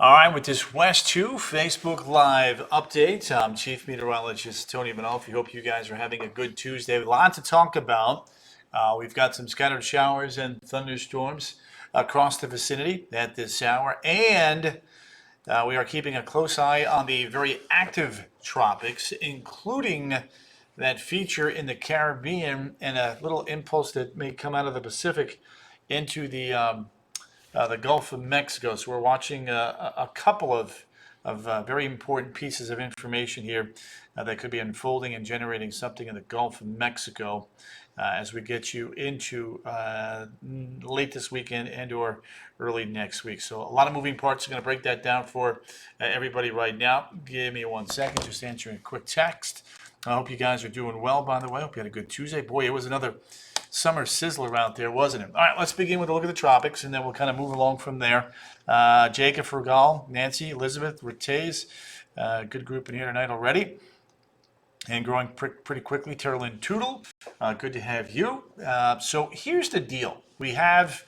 All right, with this West 2 Facebook Live update, I'm Chief Meteorologist Tony Manolfi. Hope you guys are having a good Tuesday. A lot to talk about. We've got some scattered showers and thunderstorms across the vicinity at this hour, and we are keeping a close eye on the very active tropics, including that feature in the Caribbean and a little impulse that may come out of the Pacific into the Gulf of Mexico. So we're watching a couple of very important pieces of information here that could be unfolding and generating something in the Gulf of Mexico as we get you into late this weekend and or early next week. So a lot of moving parts. I'm going to break that down for everybody right now. Give me 1 second, just answering a quick text. I hope you guys are doing well, by the way. I hope you had a good Tuesday. Boy, it was another summer sizzler out there, wasn't it? All right, let's begin with a look at the tropics, and then we'll kind of move along from there. Jacob Frugal, Nancy, Elizabeth, Rattez, good group in here tonight already. And growing pretty quickly, Terlin Tootle, good to have you. So here's the deal. We have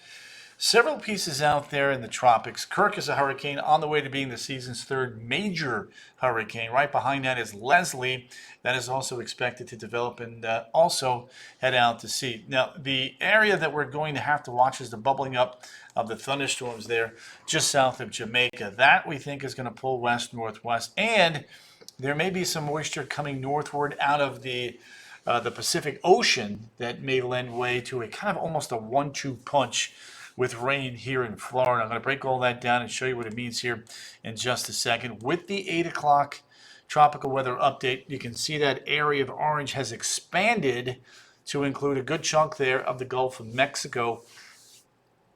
several pieces out there in the tropics. Kirk is a hurricane on the way to being the season's third major hurricane. Right behind that is Leslie. That is also expected to develop and also head out to sea. Now, the area that we're going to have to watch is the bubbling up of the thunderstorms there just south of Jamaica. That we think is going to pull west-northwest, and there may be some moisture coming northward out of the Pacific Ocean that may lend way to a kind of almost a 1-2 punch with rain here in Florida. I'm going to break all that down and show you what it means here in just a second. With the 8 o'clock tropical weather update, you can see that area of orange has expanded to include a good chunk there of the Gulf of Mexico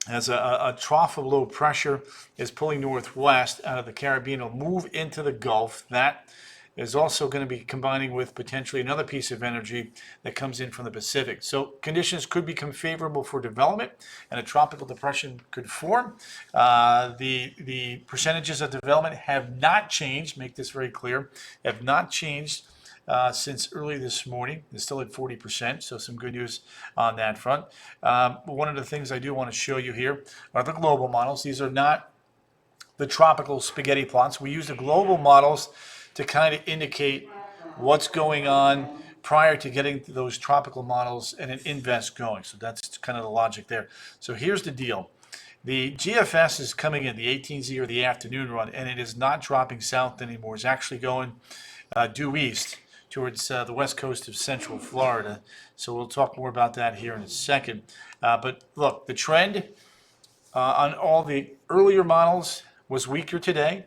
as a trough of low pressure is pulling northwest out of the Caribbean. It'll move into the Gulf. That is also going to be combining with potentially another piece of energy that comes in from the Pacific. So conditions could become favorable for development, and a tropical depression could form. The percentages of development have not changed, make this very clear, have not changed since early this morning. It's still at 40%, so some good news on that front. One of the things I do want to show you here are the global models. These are not the tropical spaghetti plots. We use the global models to kind of indicate what's going on prior to getting to those tropical models and an invest going. So that's kind of the logic there. So here's the deal. The GFS is coming in, the 18Z or the afternoon run, and it is not dropping south anymore. It's actually going due east towards the west coast of central Florida. So we'll talk more about that here in a second. But look, the trend on all the earlier models was weaker today.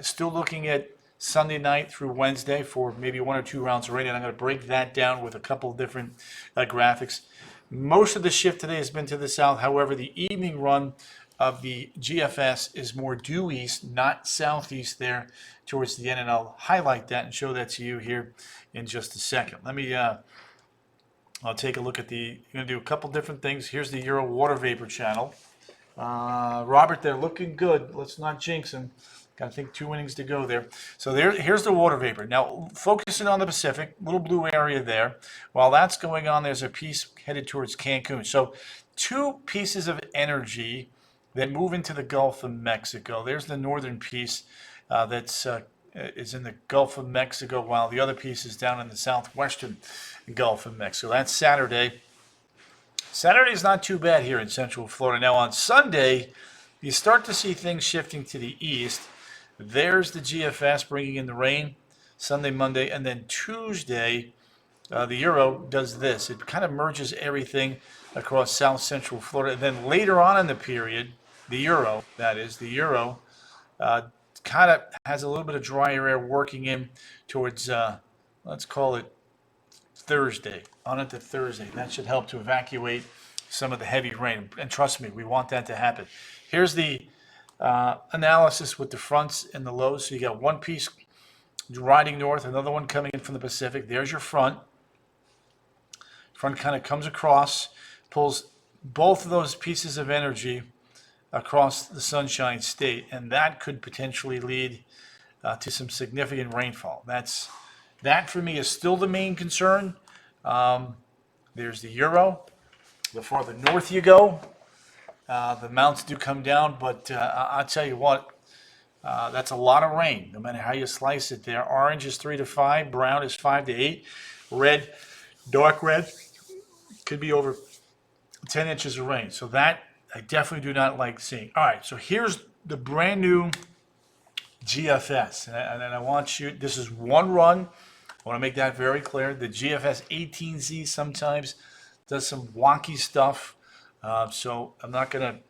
Still looking at Sunday night through Wednesday for maybe 1 or 2 rounds of rain, and I'm going to break that down with a couple of different graphics. Most of the shift today has been to the south. However, the evening run of the GFS is more due east, not southeast there towards the end, and I'll highlight that and show that to you here in just a second. Let me I'll take a look at I'm going to do a couple different things. Here's the Euro water vapor channel. Robert, they're looking good. Let's not jinx them. Got to think 2 innings to go there. So here's the water vapor. Now, focusing on the Pacific, little blue area there. While that's going on, there's a piece headed towards Cancun. So 2 pieces of energy that move into the Gulf of Mexico. There's the northern piece that's is in the Gulf of Mexico, while the other piece is down in the southwestern Gulf of Mexico. That's Saturday. Saturday is not too bad here in central Florida. Now on Sunday, you start to see things shifting to the east. There's the GFS bringing in the rain, Sunday, Monday, and then Tuesday, the Euro does this. It kind of merges everything across south central Florida. And then later on in the period, the Euro kind of has a little bit of drier air working in towards, let's call it Thursday, on into Thursday. That should help to evacuate some of the heavy rain. And trust me, we want that to happen. Here's the analysis with the fronts and the lows. So you got one piece riding north, another one coming in from the Pacific. There's your front. Front kind of comes across, pulls both of those pieces of energy across the Sunshine State, and that could potentially lead to some significant rainfall. That for me is still the main concern. There's the Euro. The farther north you go, The mounts do come down, but I'll tell you what, that's a lot of rain, no matter how you slice it there. Orange is 3 to 5, brown is 5 to 8, red, dark red, could be over 10 inches of rain. So that I definitely do not like seeing. All right, so here's the brand new GFS. And I want you, this is one run. I want to make that very clear. The GFS 18Z sometimes does some wonky stuff. So I'm not gonna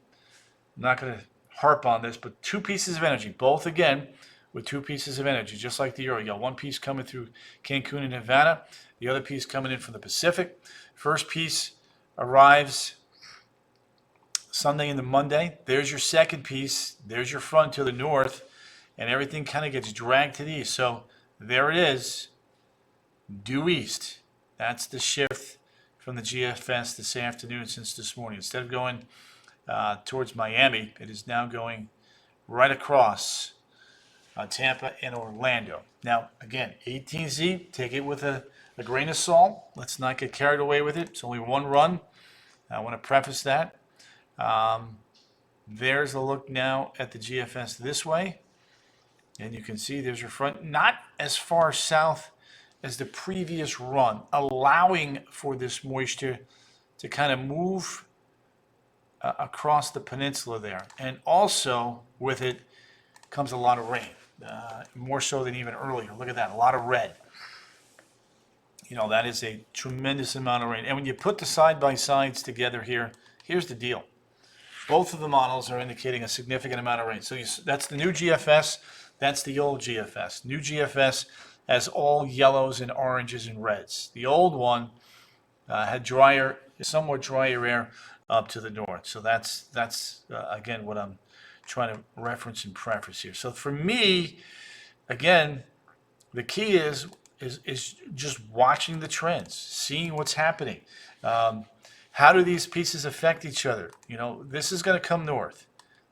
harp on this, but 2 pieces of energy, both again with 2 pieces of energy, just like the Euro. You got one piece coming through Cancun and Havana, the other piece coming in from the Pacific. First piece arrives Sunday into Monday. There's your second piece. There's your front to the north, and everything kind of gets dragged to the east. So there it is, due east. That's the shift from the GFS this afternoon since this morning. Instead of going towards Miami, it is now going right across Tampa and Orlando. Now, again, 18Z, take it with a grain of salt. Let's not get carried away with it. It's only one run. I want to preface that. There's a look now at the GFS this way. And you can see there's your front, not as far south as the previous run, allowing for this moisture to kind of move across the peninsula there. And also with it comes a lot of rain, more so than even earlier. Look at that, a lot of red. You know, that is a tremendous amount of rain. And when you put the side-by-sides together here, here's the deal. Both of the models are indicating a significant amount of rain. So that's the new GFS, that's the old GFS. New GFS has all yellows and oranges and reds. The old one had drier, somewhat drier air up to the north. So that's again what I'm trying to reference and preface here. So for me, again, the key is just watching the trends, seeing what's happening. How do these pieces affect each other? You know, this is going to come north.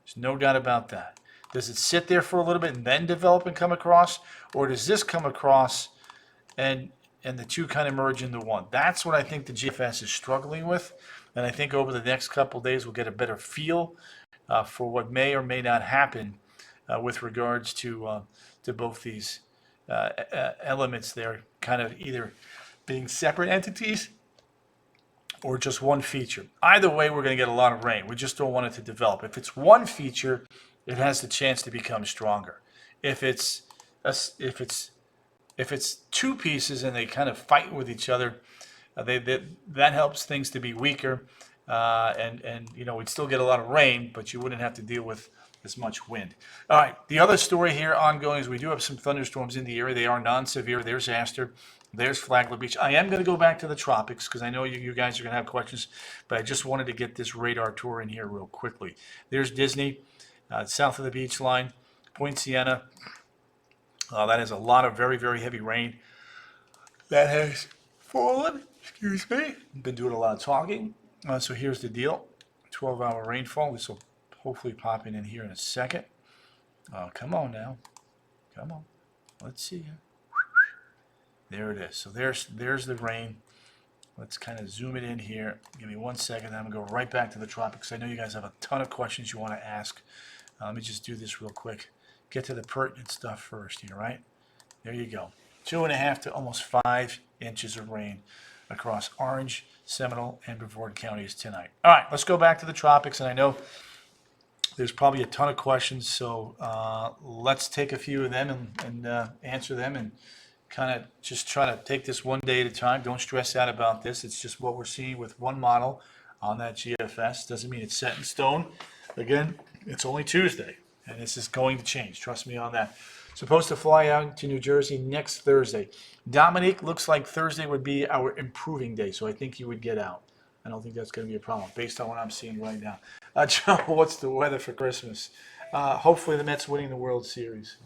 There's no doubt about that. Does it sit there for a little bit and then develop and come across? Or does this come across and the two kind of merge into one? That's what I think the GFS is struggling with. And I think over the next couple of days we'll get a better feel for what may or may not happen with regards to both these elements there, kind of either being separate entities or just one feature. Either way, we're going to get a lot of rain. We just don't want it to develop. If it's one feature, it has the chance to become stronger. If it's 2 pieces and they kind of fight with each other, that helps things to be weaker. And you know, we'd still get a lot of rain, but you wouldn't have to deal with as much wind. All right, the other story here ongoing is we do have some thunderstorms in the area. They are non-severe. There's Astor. There's Flagler Beach. I am going to go back to the tropics because I know you guys are going to have questions, but I just wanted to get this radar tour in here real quickly. There's Disney, south of the beach line, Point Siena. That is a lot of very, very heavy rain that has fallen. Excuse me. Been doing a lot of talking. So here's the deal. 12-hour rainfall. This will hopefully pop in here in a second. Come on now. Come on. Let's see. There it is. So there's the rain. Let's kind of zoom it in here. Give me 1 second. I'm going to go right back to the tropics. I know you guys have a ton of questions you want to ask. Let me just do this real quick. Get to the pertinent stuff first here, right? There you go. 2.5 to almost 5 inches of rain across Orange, Seminole, and Brevard counties tonight. All right, let's go back to the tropics. And I know there's probably a ton of questions, so let's take a few of them and answer them and kind of just try to take this one day at a time. Don't stress out about this. It's just what we're seeing with one model on that GFS. Doesn't mean it's set in stone. Again, it's only Tuesday, and this is going to change. Trust me on that. Supposed to fly out to New Jersey next Thursday. Dominique, looks like Thursday would be our improving day, so I think you would get out. I don't think that's going to be a problem based on what I'm seeing right now. Joe, what's the weather for Christmas? Hopefully the Mets winning the World Series.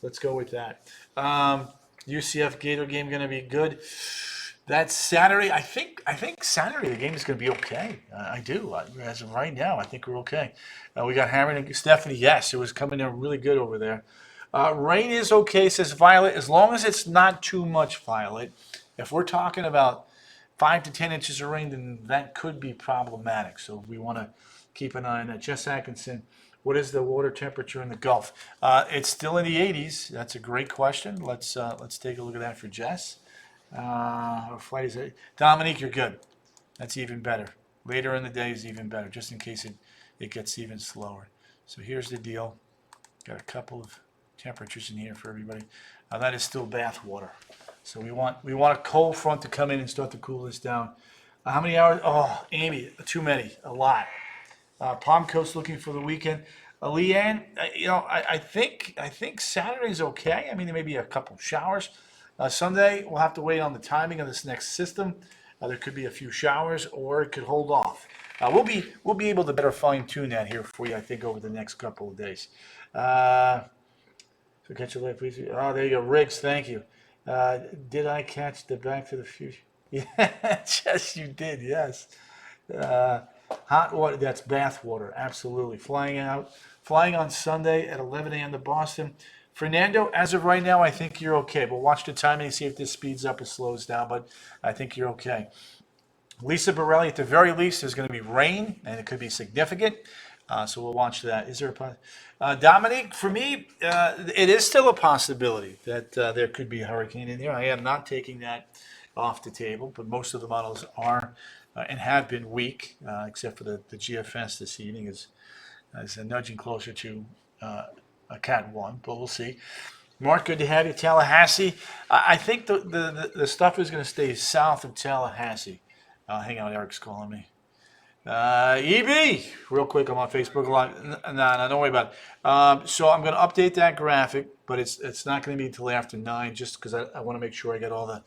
Let's go with that. UCF Gator game going to be good. That's Saturday. I think Saturday the game is going to be okay. I do. As of right now, I think we're okay. We got Harron and Stephanie. Yes, it was coming in really good over there. Rain is okay, says Violet, as long as it's not too much, Violet. If we're talking about 5 to 10 inches of rain, then that could be problematic. So we want to keep an eye on that. Jess Atkinson, what is the water temperature in the Gulf? It's still in the 80s. That's a great question. Let's take a look at that for Jess. Our flight is Dominique, you're good. That's even better. Later in the day is even better, just in case it gets even slower. So here's the deal. Got a couple of temperatures in here for everybody. That is still bath water. So we want a cold front to come in and start to cool this down. How many hours? Oh, Amy, too many, a lot. Palm Coast looking for the weekend. Leanne, I think Saturday's okay. I mean, there may be a couple showers. Sunday, we'll have to wait on the timing of this next system. There could be a few showers, or it could hold off. We'll be able to better fine tune that here for you, I think, over the next couple of days. So catch you later, please. Oh, there you go, Riggs. Thank you. Did I catch the Back to the Future? Yes, you did. Yes. Hot water. That's bath water. Absolutely. Flying on Sunday at 11 a.m. to Boston. Fernando, as of right now, I think you're okay. But watch the timing and see if this speeds up or slows down. But I think you're okay. Lisa Borelli, at the very least, there's going to be rain, and it could be significant. So we'll watch that. Is there a Dominique, for me, it is still a possibility that there could be a hurricane in there. I am not taking that off the table, but most of the models are and have been weak, except for the GFS this evening is nudging closer to a Cat 1, but we'll see. Mark, good to have you. Tallahassee, I think the stuff is going to stay south of Tallahassee. Hang on, Eric's calling me. EB, real quick, I'm on Facebook Live. No, don't worry about it. So I'm going to update that graphic, but it's not going to be until after 9, just because I want to make sure I get all the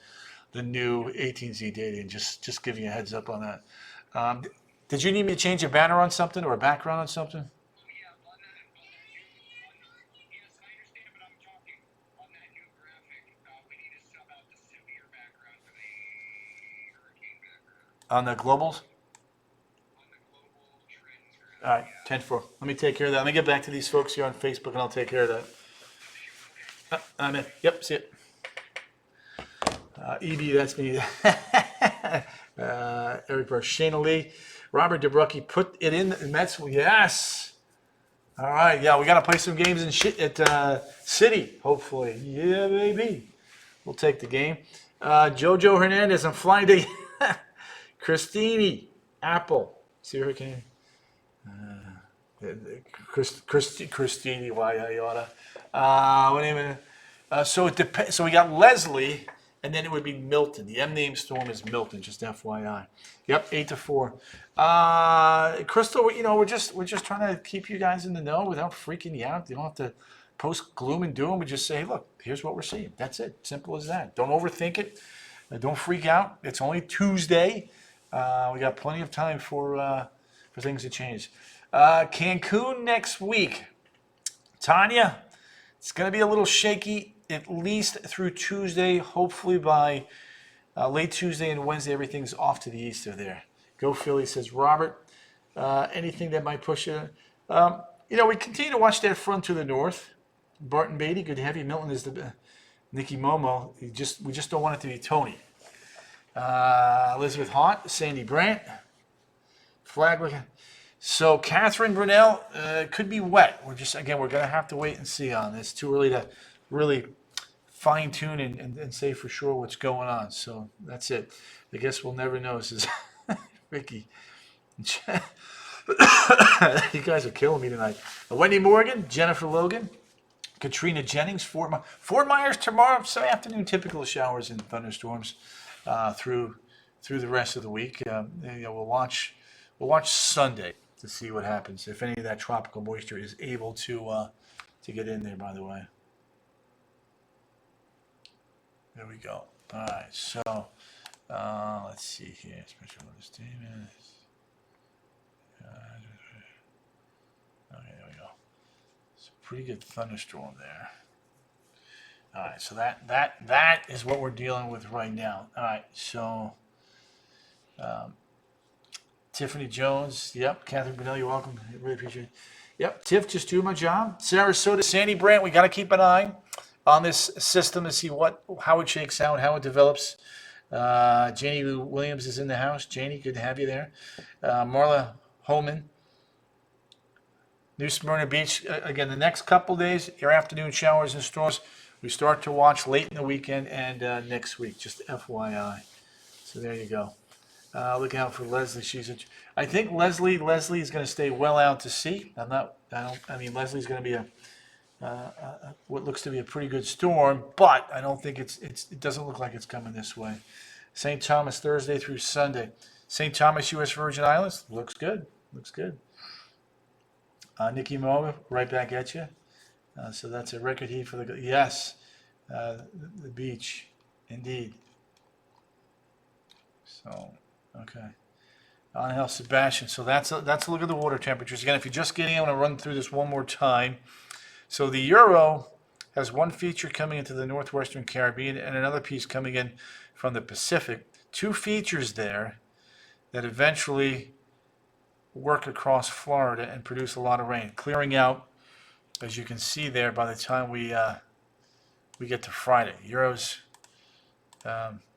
new 18Z data and just give you a heads up on that. Did you need me to change a banner on something or a background on something? On the globals? All right, 10-4. Let me take care of that. Let me get back to these folks here on Facebook, and I'll take care of that. I'm in. Yep, see it. EB, that's me. Eric Burke, Shayna Lee, Robert DeBrucki, put it in the Mets. Yes. All right, yeah, we got to play some games at City, hopefully. Yeah, baby. We'll take the game. Jojo Hernandez, I'm flying to Christine, Apple. See her, can Christine, why I oughta. What name? So it depends. So we got Leslie, and then it would be Milton. The M name storm is Milton. Just FYI. Yep, 8-4. Crystal, we're just trying to keep you guys in the know without freaking you out. You don't have to post gloom and doom. We just say, hey, look, here's what we're seeing. That's it. Simple as that. Don't overthink it. Don't freak out. It's only Tuesday. We got plenty of time for things to change. Cancun next week. Tanya, it's going to be a little shaky at least through Tuesday. Hopefully by late Tuesday and Wednesday, everything's off to the east of there. Go Philly, says Robert. Anything that might push it? We continue to watch that front to the north. Barton Beatty, good to have you. Milton is the Nicky Momo. We just don't want it to be Tony. Elizabeth Haunt, Sandy Brandt, Flagler. So Catherine Brunel could be wet. We're going to have to wait and see on this. Too early to really fine tune and say for sure what's going on. So that's it. I guess we'll never know, says Ricky. You guys are killing me tonight. Wendy Morgan, Jennifer Logan, Katrina Jennings, Fort Myers tomorrow, some afternoon typical showers and thunderstorms. Through the rest of the week, we'll watch Sunday to see what happens if any of that tropical moisture is able to get in there. By the way, there we go. All right, so let's see here. Special statement. Okay, there we go. It's a pretty good thunderstorm there. All right, so that is what we're dealing with right now. All right, so Tiffany Jones, yep. Catherine Brunel, you're welcome. I really appreciate it. Yep, Tiff, just doing my job. Sarasota, Sandy Brandt, we got to keep an eye on this system to see how it shakes out, how it develops. Janie Lou Williams is in the house. Janie, good to have you there. Marla Holman, New Smyrna Beach. Again, the next couple days, your afternoon showers and storms. We start to watch late in the weekend and next week, just FYI. So there you go. Look out for Leslie. I think Leslie is going to stay well out to sea. Leslie's going to be what looks to be a pretty good storm, but I don't think it doesn't look like it's coming this way. St. Thomas Thursday through Sunday. St. Thomas, U.S. Virgin Islands, looks good. Nikki Mo, right back at you. So that's a record heat for the beach, indeed. So, okay. Angel Sebastian. So that's a look at the water temperatures. Again, if you're just getting in, I'm going to run through this one more time. So the Euro has one feature coming into the northwestern Caribbean and another piece coming in from the Pacific. Two features there that eventually work across Florida and produce a lot of rain, clearing out, as you can see there, by the time we get to Friday. Euro's,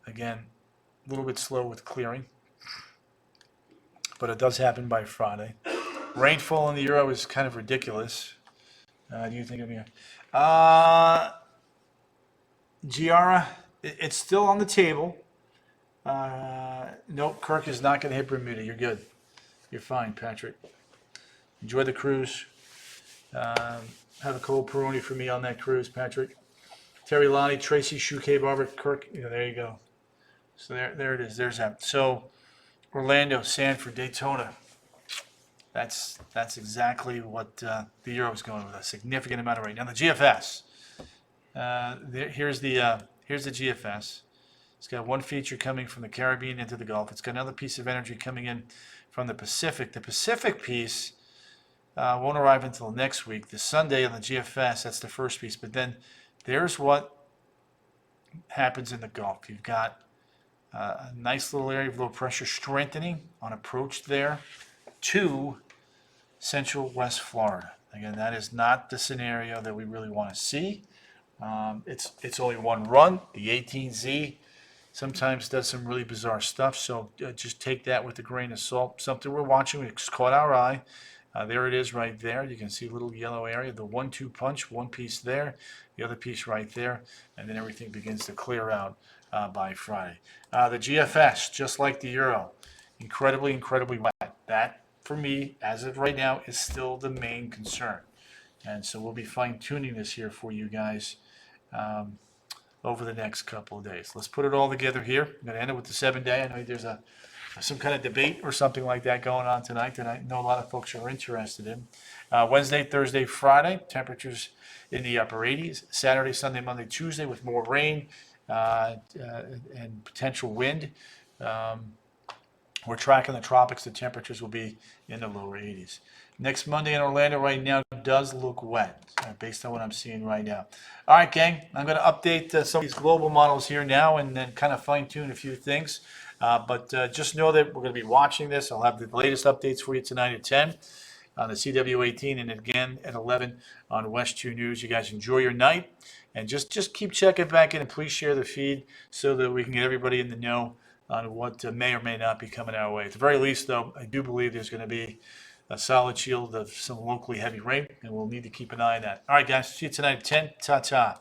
again, a little bit slow with clearing, but it does happen by Friday. Rainfall in the Euro is kind of ridiculous. Do you think of me? Giara, it's still on the table. Nope, Kirk is not going to hit Bermuda. You're good. You're fine, Patrick. Enjoy the cruise. Have a cold Peroni for me on that cruise, Patrick. Terry Lonnie, Tracy, Shuke Barber, Kirk. There you go. So there it is. There's that. So Orlando, Sanford, Daytona. That's exactly what the Euro is going with, a significant amount of rain. Now the GFS. Here's the GFS. It's got one feature coming from the Caribbean into the Gulf. It's got another piece of energy coming in from the Pacific. The Pacific piece won't arrive until next week. The Sunday on the GFS, that's the first piece. But then there's what happens in the Gulf. You've got a nice little area of low pressure strengthening on approach there to central West Florida. Again, that is not the scenario that we really want to see. It's only one run. The 18Z sometimes does some really bizarre stuff, so just take that with a grain of salt. Something we're watching, it's caught our eye. There it is right there. You can see a little yellow area, the 1-2 punch, one piece there, the other piece right there, and then everything begins to clear out by Friday. The GFS, just like the Euro, incredibly wet. That, for me, as of right now, is still the main concern. And so we'll be fine-tuning this here for you guys over the next couple of days. Let's put it all together here. I'm going to end it with the 7-day. I know there's some kind of debate or something like that going on tonight that I know a lot of folks are interested in. Wednesday, Thursday, Friday, temperatures in the upper 80s. Saturday, Sunday, Monday, Tuesday with more rain and potential wind. We're tracking the tropics. The temperatures will be in the lower 80s. Next Monday in Orlando right now does look wet, based on what I'm seeing right now. All right, gang, I'm going to update some of these global models here now and then kind of fine-tune a few things. But just know that we're going to be watching this. I'll have the latest updates for you tonight at 10 on the CW18 and again at 11 on West 2 News. You guys enjoy your night. And just keep checking back in and please share the feed so that we can get everybody in the know on what may or may not be coming our way. At the very least, though, I do believe there's going to be a solid shield of some locally heavy rain, and we'll need to keep an eye on that. All right, guys, see you tonight at 10. Ta-ta.